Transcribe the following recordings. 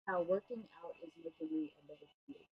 how working out is making me a better creator.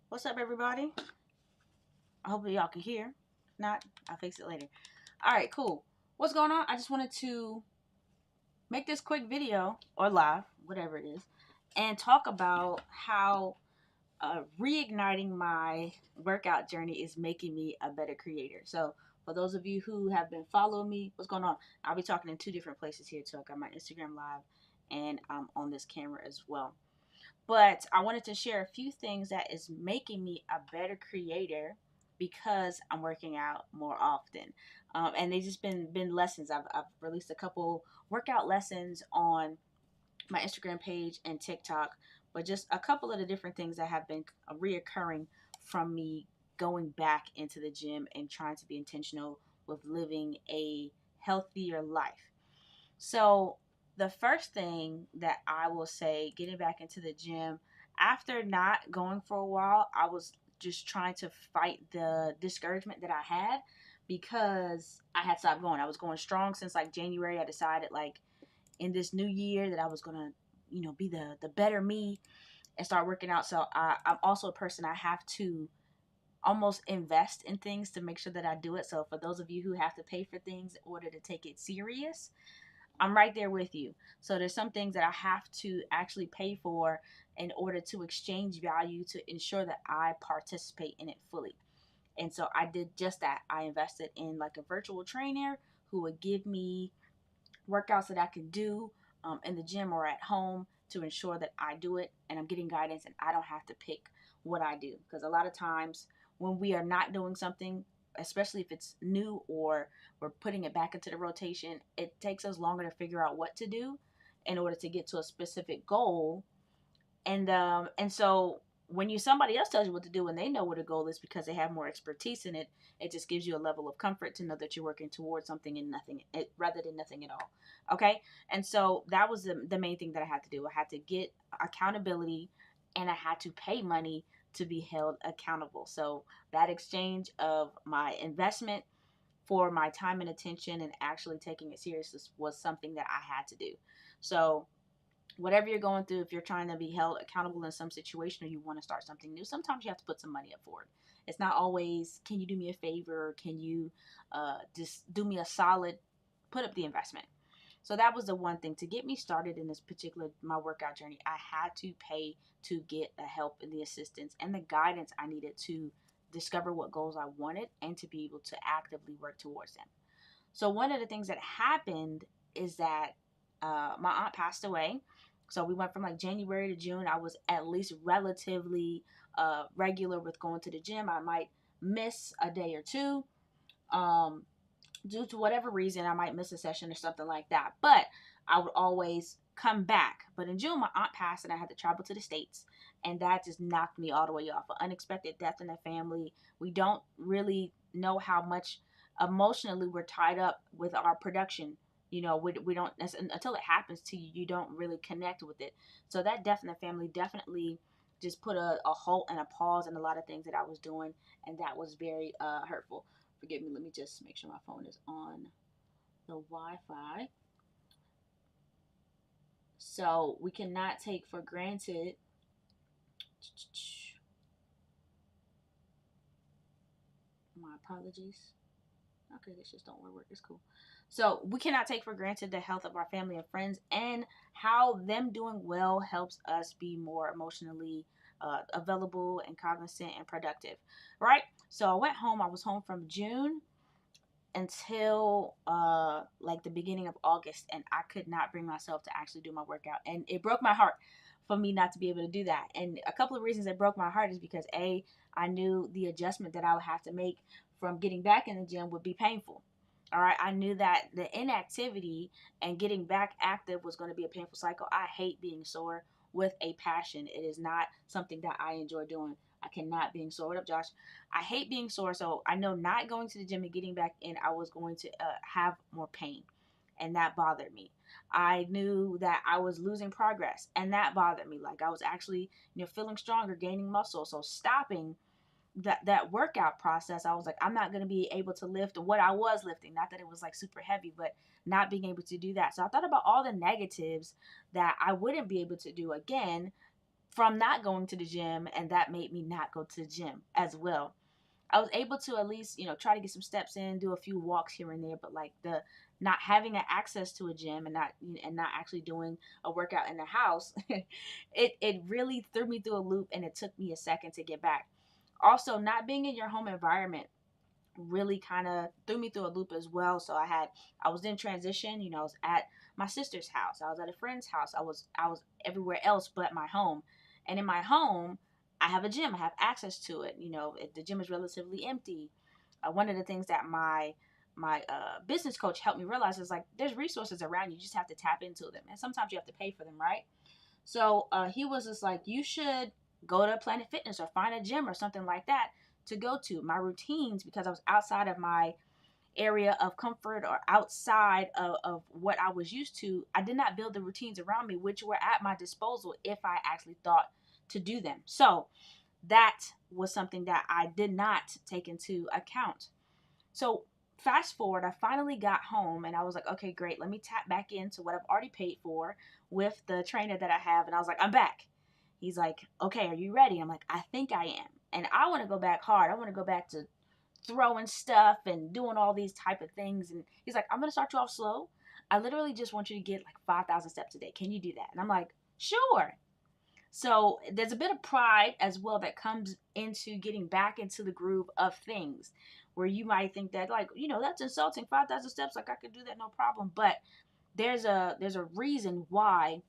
What's up, everybody? I hope y'all can hear. If not, I'll fix it later. All right, cool. What's going on? I just wanted to make this quick video or live, whatever it is, and talk about how reigniting my workout journey is making me a better creator. So, for those of you who have been following me, what's going on? I'll be talking in two different places here too. I got my Instagram live and I'm on this camera as well. But I wanted to share a few things that is making me a better creator because I'm working out more often. And they just been lessons. I've released a couple workout lessons on my Instagram page and TikTok, but just a couple of the different things that have been reoccurring from me going back into the gym and trying to be intentional with living a healthier life. So, the first thing that I will say, getting back into the gym, after not going for a while, I was just trying to fight the discouragement that I had because I had stopped going. I was going strong since like January. I decided like in this new year that I was gonna, be the better me and start working out. So I'm also a person I have to almost invest in things to make sure that I do it. So for those of you who have to pay for things in order to take it serious, I'm right there with you. So there's some things that I have to actually pay for in order to exchange value to ensure that I participate in it fully. And so I did just that. I invested in like a virtual trainer who would give me workouts that I can do in the gym or at home to ensure that I do it and I'm getting guidance and I don't have to pick what I do. Because a lot of times when we are not doing something, especially if it's new or we're putting it back into the rotation, it takes us longer to figure out what to do in order to get to a specific goal. And so when you somebody else tells you what to do and they know what a goal is because they have more expertise in it, it just gives you a level of comfort to know that you're working towards something and nothing rather than nothing at all. Okay. And so that was the main thing that I had to do. I had to get accountability and I had to pay money to be held accountable. So that exchange of my investment for my time and attention and actually taking it serious was something that I had to do. So whatever you're going through, if you're trying to be held accountable in some situation or you want to start something new, sometimes you have to put some money up for it. It's not always, can you do me a favor? Can you just do me a solid? Put up the investment. So that was the one thing to get me started in this particular my workout journey. I had to pay to get the help and the assistance and the guidance I needed to discover what goals I wanted and to be able to actively work towards them. So one of the things that happened is that my aunt passed away. So we went from like January to June. I was at least relatively regular with going to the gym. I might miss a day or two. Due to whatever reason, I might miss a session or something like that. But I would always come back. But in June, my aunt passed and I had to travel to the States. And that just knocked me all the way off. An unexpected death in the family. We don't really know how much emotionally we're tied up with our production. We don't, until it happens to you, you don't really connect with it. So that death in the family definitely just put a halt and a pause in a lot of things that I was doing. And that was very hurtful. Forgive me, let me just make sure my phone is on the Wi-Fi. So we cannot take for granted. My apologies. Okay, this just don't work. It's cool. So we cannot take for granted the health of our family and friends, and how them doing well helps us be more emotionally available and cognizant and productive. Right. So I went home. I was home from June until like the beginning of August, and I could not bring myself to actually do my workout, and it broke my heart for me not to be able to do that. And a couple of reasons it broke my heart is because I knew the adjustment that I would have to make from getting back in the gym would be painful. All right. I knew that the inactivity and getting back active was going to be a painful cycle. I hate being sore with a passion. It is not something that I enjoy doing. I cannot being sore. What up, Josh? I hate being sore. So I know not going to the gym and getting back in, I was going to have more pain. And that bothered me. I knew that I was losing progress, and that bothered me. Like I was actually, feeling stronger, gaining muscle. So stopping that workout process, I was like, I'm not going to be able to lift what I was lifting. Not that it was like super heavy, but not being able to do that. So I thought about all the negatives that I wouldn't be able to do again from not going to the gym, and that made me not go to the gym as well. I was able to at least, try to get some steps in, do a few walks here and there, but like the not having an access to a gym and not actually doing a workout in the house, it really threw me through a loop, and it took me a second to get back. Also, not being in your home environment really kind of threw me through a loop as well. So I was in transition. I was at my sister's house, I was at a friend's house, I was everywhere else but my home. And in my home, I have a gym, I have access to it. The gym is relatively empty. One of the things that my business coach helped me realize is like there's resources around you, just have to tap into them, and sometimes you have to pay for them, right? So he was just like, you should go to Planet Fitness or find a gym or something like that to go to. My routines, because I was outside of my area of comfort or outside of what I was used to, I did not build the routines around me, which were at my disposal if I actually thought to do them. So that was something that I did not take into account. So fast forward, I finally got home and I was like, okay, great. Let me tap back into what I've already paid for with the trainer that I have. And I was like, I'm back. He's like, okay, are you ready? I'm like, I think I am. And I want to go back hard. I want to go back to throwing stuff and doing all these type of things. And he's like, I'm going to start you off slow. I literally just want you to get like 5,000 steps a day. Can you do that? And I'm like, sure. So there's a bit of pride as well that comes into getting back into the groove of things, where you might think that like, that's insulting, 5,000 steps, like I could do that no problem. But there's a reason why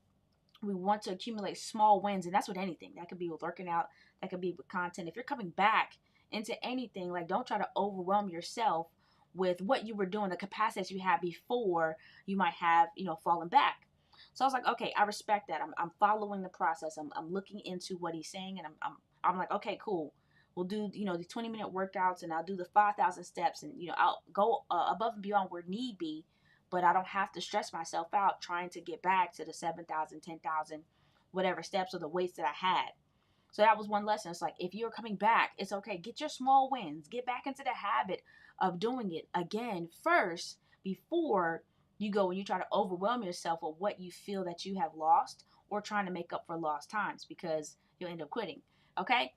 we want to accumulate small wins. And that's with anything. That could be with working out, that could be with content. If you're coming back into anything, like don't try to overwhelm yourself with what you were doing, the capacity you had before you might have, fallen back. So I was like, okay, I respect that. I'm following the process. I'm looking into what he's saying, and I'm like, okay, cool. We'll do, the 20-minute workouts, and I'll do the 5,000 steps, and, I'll go above and beyond where need be, but I don't have to stress myself out trying to get back to the 7,000, 10,000, whatever steps or the weights that I had. So that was one lesson. It's like, if you're coming back, it's okay. Get your small wins. Get back into the habit of doing it again first before you go and you try to overwhelm yourself with what you feel that you have lost or trying to make up for lost times, because you'll end up quitting. Okay?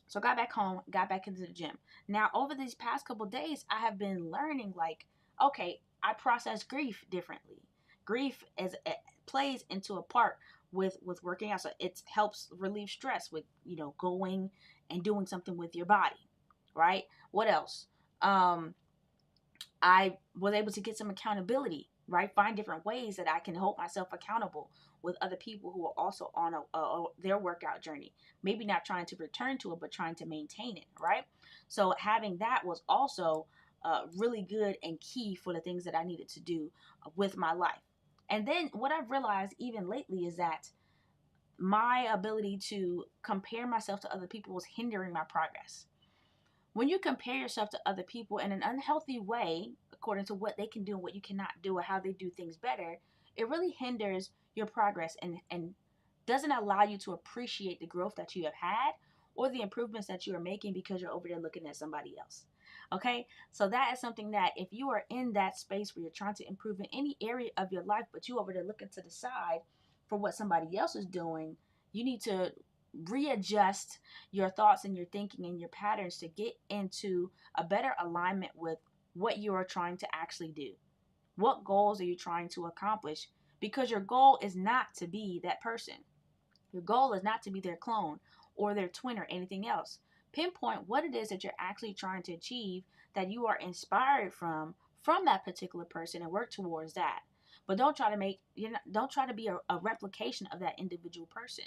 So got back home, got back into the gym. Now, over these past couple of days, I have been learning like, okay, I process grief differently. Grief plays into a part with working out. So it helps relieve stress with, going and doing something with your body, right? What else? I was able to get some accountability, right? Find different ways that I can hold myself accountable with other people who are also on their workout journey. Maybe not trying to return to it, but trying to maintain it, right? So having that was also really good and key for the things that I needed to do with my life. And then what I've realized even lately is that my ability to compare myself to other people was hindering my progress. When you compare yourself to other people in an unhealthy way, according to what they can do and what you cannot do or how they do things better, it really hinders your progress and doesn't allow you to appreciate the growth that you have had or the improvements that you are making because you're over there looking at somebody else. Okay? So that is something that if you are in that space where you're trying to improve in any area of your life, but you over there looking to the side for what somebody else is doing, you need to readjust your thoughts and your thinking and your patterns to get into a better alignment with what you are trying to actually do. What goals are you trying to accomplish? Because your goal is not to be that person. Your goal is not to be their clone or their twin or anything else. Pinpoint what it is that you're actually trying to achieve, that you are inspired from that particular person, and work towards that. But don't try to be a replication of that individual person.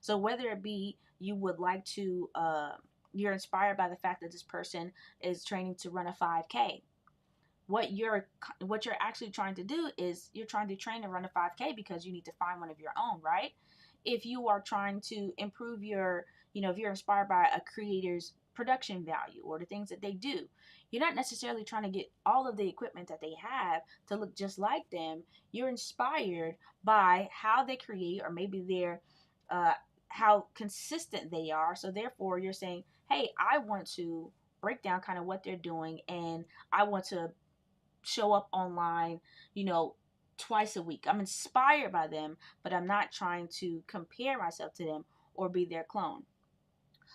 So whether it be you would like to you're inspired by the fact that this person is training to run a 5K. what you're actually trying to do is you're trying to train to run a 5K because you need to find one of your own, right? If you are trying to improve your, if you're inspired by a creator's production value or the things that they do, you're not necessarily trying to get all of the equipment that they have to look just like them. You're inspired by how they create, or maybe their how consistent they are. So therefore you're saying, hey, I want to break down kind of what they're doing, and I want to show up online, twice a week. I'm inspired by them, but I'm not trying to compare myself to them or be their clone.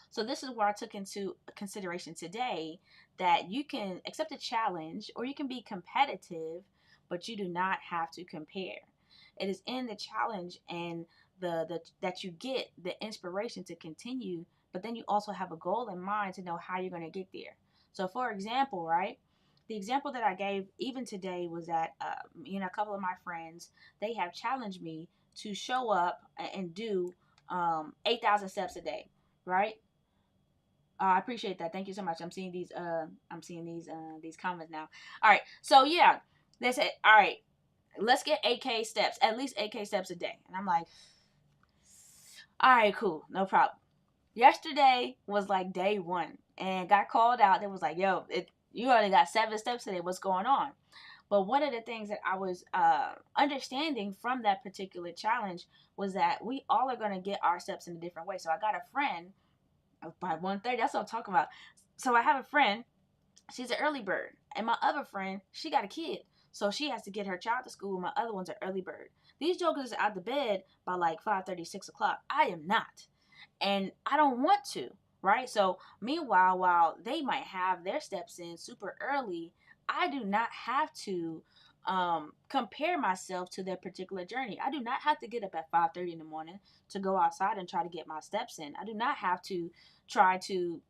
So this is where I took into consideration today that you can accept a challenge or you can be competitive, but you do not have to compare. It is in the challenge and the that you get the inspiration to continue, but then you also have a goal in mind to know how you're going to get there. So for example, right? The example that I gave even today was that me and a couple of my friends, they have challenged me to show up and do 8,000 steps a day, right? I appreciate that. Thank you so much. I'm seeing these. These comments now. All right. So yeah, they said, all right, let's get 8K steps, at least 8K steps a day. And I'm like, all right, cool, no problem. Yesterday was like day one, and got called out. It was like, yo, you only got 7 steps today. What's going on? But one of the things that I was understanding from that particular challenge was that we all are going to get our steps in a different way. So I got a friend by 1:30. That's what I'm talking about. So I have a friend, she's an early bird, and my other friend, she got a kid, so she has to get her child to school. My other one's an early bird. These jokers are out the bed by like 5:30, 6 o'clock. I am not, and I don't want to, right? So meanwhile, while they might have their steps in super early, I do not have to compare myself to their particular journey. I do not have to get up at 5:30 in the morning to go outside and try to get my steps in. I do not have to try to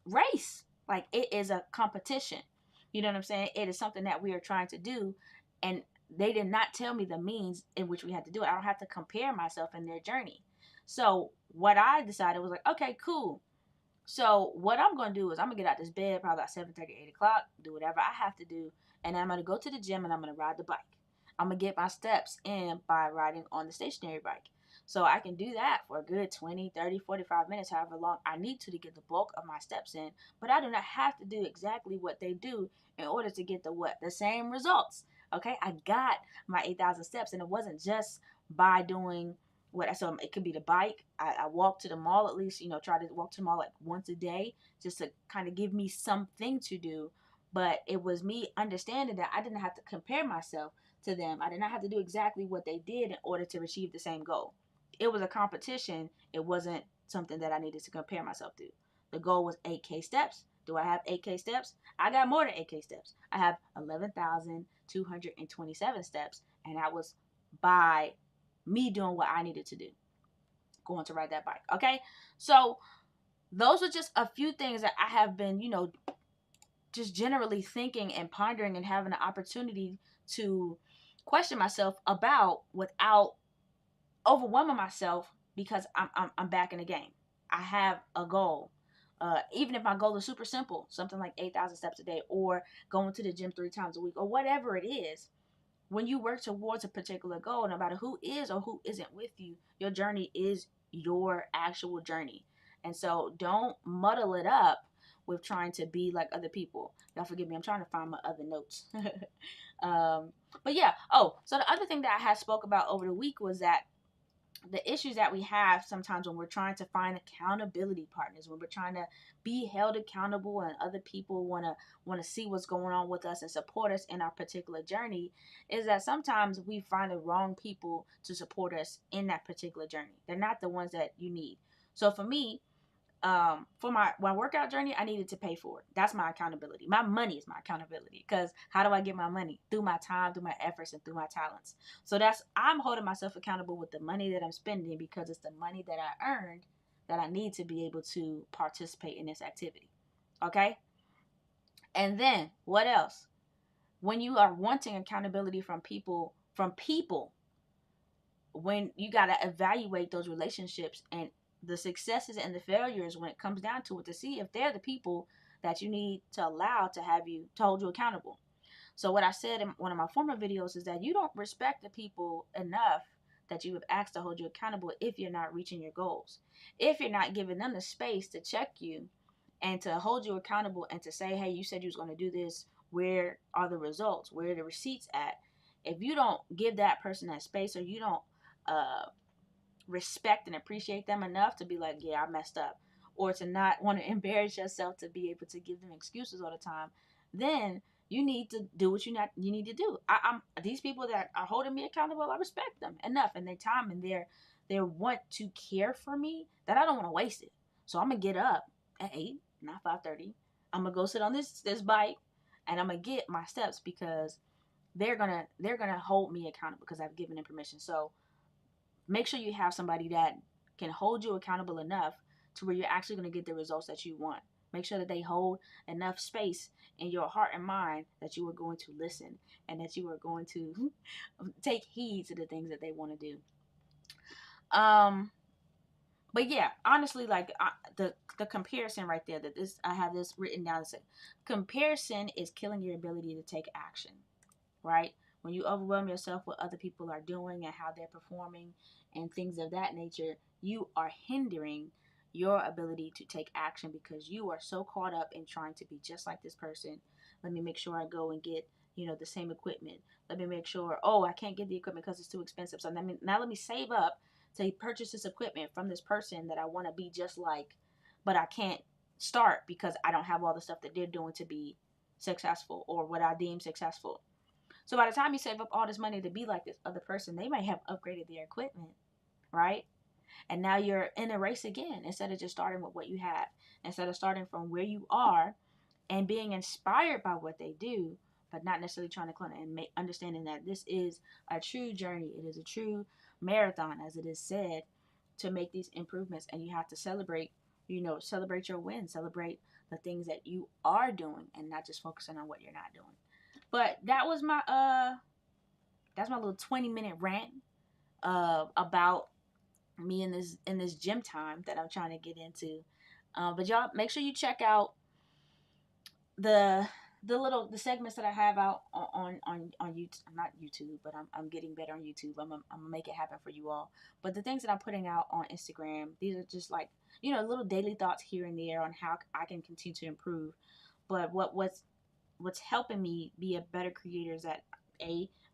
race. Like, it is a competition. You know what I'm saying? It is something that we are trying to do, and they did not tell me the means in which we had to do it. I don't have to compare myself in their journey. So what I decided was like, okay, cool. So what I'm going to do is I'm going to get out this bed probably about 7:30, 8 o'clock, do whatever I have to do, and I'm going to go to the gym and I'm going to ride the bike. I'm going to get my steps in by riding on the stationary bike. So I can do that for a good 20, 30, 45 minutes, however long I need to get the bulk of my steps in. But I do not have to do exactly what they do in order to get the same results. Okay, I got my 8,000 steps, and it wasn't just by doing what. So it could be the bike. I walk to the mall, at least, try to walk to the mall like once a day, just to kind of give me something to do. But it was me understanding that I didn't have to compare myself to them. I did not have to do exactly what they did in order to achieve the same goal. It was a competition. It wasn't something that I needed to compare myself to. The goal was 8K steps. Do I have 8K steps? I got more than 8K steps. I have 11,227 steps, and that was by me doing what I needed to do, going to ride that bike. Okay, so those are just a few things that I have been, just generally thinking and pondering and having an opportunity to question myself about without overwhelming myself, because I'm back in the game. I have a goal. Even if my goal is super simple, something like 8,000 steps a day, or going to the gym 3 times a week, or whatever it is, when you work towards a particular goal, no matter who is or who isn't with you, your journey is your actual journey. And so don't muddle it up with trying to be like other people. Y'all forgive me, I'm trying to find my other notes. But yeah, so the other thing that I had spoke about over the week was that the issues that we have sometimes when we're trying to find accountability partners, when we're trying to be held accountable, and other people want to see what's going on with us and support us in our particular journey, is that sometimes we find the wrong people to support us in that particular journey. They're not the ones that you need. So for me, for my workout journey, I needed to pay for it. That's my accountability. My money is my accountability, because how do I get my money? Through my time, through my efforts, and through my talents. So I'm holding myself accountable with the money that I'm spending, because it's the money that I earned that I need to be able to participate in this activity. Okay? And then what else? When you are wanting accountability from people, when you got to evaluate those relationships and the successes and the failures when it comes down to it, to see if they're the people that you need to allow to hold you accountable. So what I said in one of my former videos is that you don't respect the people enough that you have asked to hold you accountable if you're not reaching your goals. If you're not giving them the space to check you and to hold you accountable and to say, hey, you said you was going to do this. Where are the results? Where are the receipts at? If you don't give that person that space, or you don't respect and appreciate them enough to be like, yeah, I messed up, or to not want to embarrass yourself to be able to give them excuses all the time, then you need to do what you need to do. I'm these people that are holding me accountable, I respect them enough and their time and their want to care for me, that I don't want to waste it. So I'm gonna get up at 8, not 5:30. I'm gonna go sit on this bike, and I'm gonna get my steps, because they're gonna hold me accountable because I've given them permission. So make sure you have somebody that can hold you accountable enough to where you're actually going to get the results that you want. Make sure that they hold enough space in your heart and mind that you are going to listen, and that you are going to take heed to the things that they want to do. But yeah, honestly, like the comparison right there, that this, I have this written down. That comparison is killing your ability to take action. Right? When you overwhelm yourself with what other people are doing and how they're performing and things of that nature, you are hindering your ability to take action, because you are so caught up in trying to be just like this person. Let me make sure I go and get, the same equipment. Let me make sure, oh, I can't get the equipment because it's too expensive. So now let me save up to purchase this equipment from this person that I want to be just like, but I can't start because I don't have all the stuff that they're doing to be successful, or what I deem successful. So by the time you save up all this money to be like this other person, they might have upgraded their equipment, right? And now you're in a race again, instead of just starting with what you have, instead of starting from where you are and being inspired by what they do, but not necessarily trying to clone it, and understanding that this is a true journey. It is a true marathon, as it is said, to make these improvements. And you have to celebrate, celebrate your wins, celebrate the things that you are doing, and not just focusing on what you're not doing. But that was my that's my little 20-minute rant about me in this gym time that I'm trying to get into. But y'all make sure you check out the the segments that I have out on YouTube. Not YouTube, but I'm getting better on YouTube. I'm gonna make it happen for you all. But the things that I'm putting out on Instagram, these are just like, little daily thoughts here and there on how I can continue to improve. But what's helping me be a better creator is that,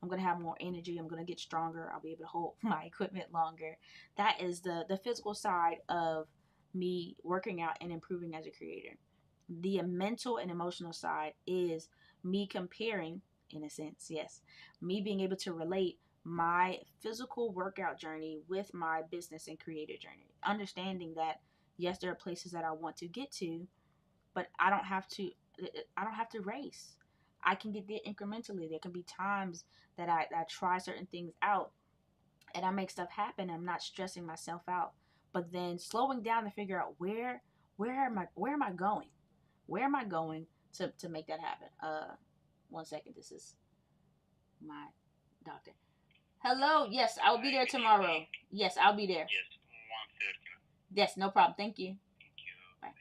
I'm going to have more energy. I'm going to get stronger. I'll be able to hold my equipment longer. That is the physical side of me working out and improving as a creator. The mental and emotional side is me comparing, in a sense, yes, me being able to relate my physical workout journey with my business and creator journey. Understanding that, yes, there are places that I want to get to, but I don't have to race. I can get there incrementally. There can be times that I try certain things out and I make stuff happen. I'm not stressing myself out, but then slowing down to figure out where am I going? Where am I going to make that happen? 1 second. This is my doctor. Hello. Yes, I will be there tomorrow. Yes, I'll be there. Yes, 1:30. Yes, no problem. Thank you. Bye.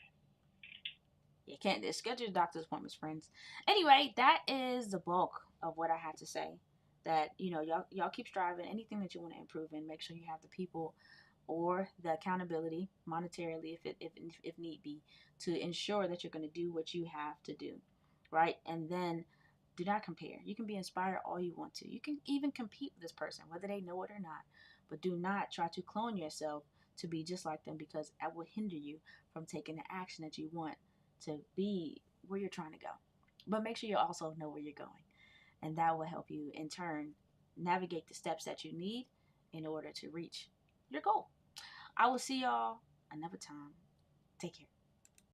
You can't schedule doctor's appointments, friends. Anyway, that is the bulk of what I had to say. That, y'all keep striving. Anything that you want to improve in, make sure you have the people or the accountability monetarily, if need be, to ensure that you're going to do what you have to do, right? And then do not compare. You can be inspired all you want to. You can even compete with this person, whether they know it or not. But do not try to clone yourself to be just like them, because that will hinder you from taking the action that you want to be where you're trying to go. But make sure you also know where you're going, and that will help you in turn navigate the steps that you need in order to reach your goal. I will see y'all another time. Take care.